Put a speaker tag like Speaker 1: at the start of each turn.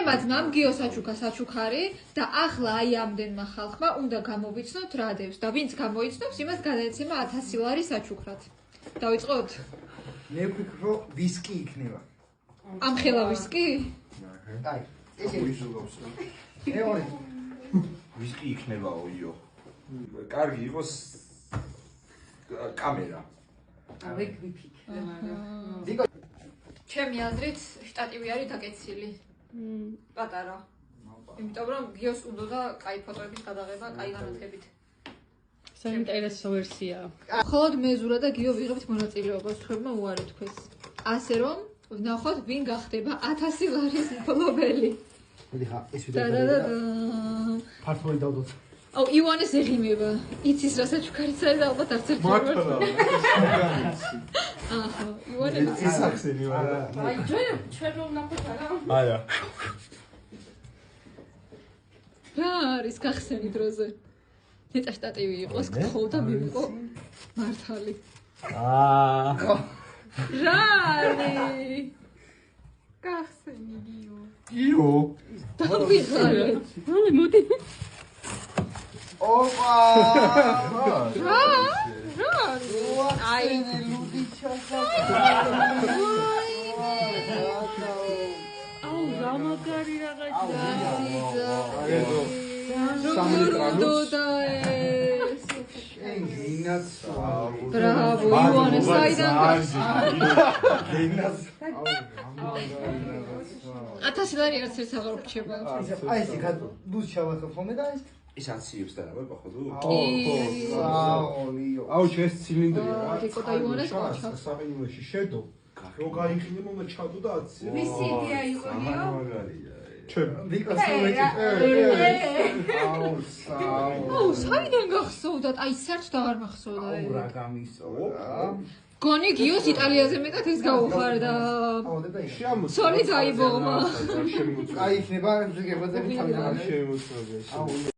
Speaker 1: ჩემმა ძმამ გიო საჩუქარი და ახლა აი ამდენმა ხალხმა უნდა გამოვიცნოთ რა დევს და ვინც გამოიცნობს იმას გადაეცემა 1000 ლარი საჩუქრად. დავიწყოთ?
Speaker 2: მე ვფიქრობ რომ ვისკი იქნება.
Speaker 1: ამ ხელა ვისკი?
Speaker 2: აი, ესე
Speaker 3: ვიზულობს.
Speaker 2: მეორე
Speaker 3: ვისკი იქნებაო იო. კარგი იყოს კამერა.
Speaker 4: აი გვიფიქრე მაგრამ.
Speaker 2: დიკო
Speaker 1: ჩემი აზრით შტატივი არის დაკეცილი. პატარა. იმიტომ რომ გიოს უნდა კაი ფოტოების გადაღება, კაი განათებით.
Speaker 4: საინტერესო ვერსიაა.
Speaker 1: მხოლოდ მეზურა და გიო ვიღებთ მონაწილეობას, თქვენმა უარი თქვეს. ასე რომ ვნახოთ ვინ გახდება 1000 ლარის მფლობელი.
Speaker 2: დიხა ეს
Speaker 1: და
Speaker 2: ფართოი დავდოთ.
Speaker 1: აუ ივანეს ეღიმება. იცის რა საჩუქარიც არის და ალბათ არც ერთი არ აჰა, ივანე
Speaker 3: ეს ახსენი ვარა.
Speaker 4: აი ჩვენ რომ ნახოთ არა.
Speaker 3: აია.
Speaker 1: რა არის გახსენი დროზე? ნეტა შტატივი იყოს, გთხოვ და მივიყო მართალი. რა არის? გახსენი გიო.
Speaker 3: იო.
Speaker 1: დავიღალე.
Speaker 4: მალე მოდი.
Speaker 2: ოპა!
Speaker 1: რა? რა?
Speaker 2: აი ლუდი ჩასა.
Speaker 4: აუ რა მაგარი რაღაცა.
Speaker 1: Bravo, Ioane, საიდან
Speaker 3: გენას
Speaker 1: 1000 ლარი არც ერთ აღარ რჩება.
Speaker 2: აი ესე გადო ლუს ჩავახებ ხოლმე და ეს
Speaker 3: ის აციებს და რა ვეპახოდო?
Speaker 2: აოლიო.
Speaker 5: აუ ეს ცილინდრია რა.
Speaker 1: დიკო და ივანეს ყოჩა.
Speaker 5: საყინოში შედო. რო გაიხილე მომა ჩადო და აცი.
Speaker 4: მისი იდეა იყო გიო.
Speaker 3: მაგარია.
Speaker 5: ჩვენ
Speaker 2: ვიკოს მომეჭი.
Speaker 1: აუ, საიდან გახსოვდათ? აი, საერთოდ აღარ მახსოვდა.
Speaker 2: აუ რა გამისწორა.
Speaker 1: გონი გიოს იტალიაზე მეტად ეს გაუხარდა.
Speaker 2: აუ და ის
Speaker 1: სოლი დაიბოღმა.
Speaker 2: კაი იქნება ზეგებოდები თავიდან.
Speaker 5: შემოწმებია.
Speaker 2: აუ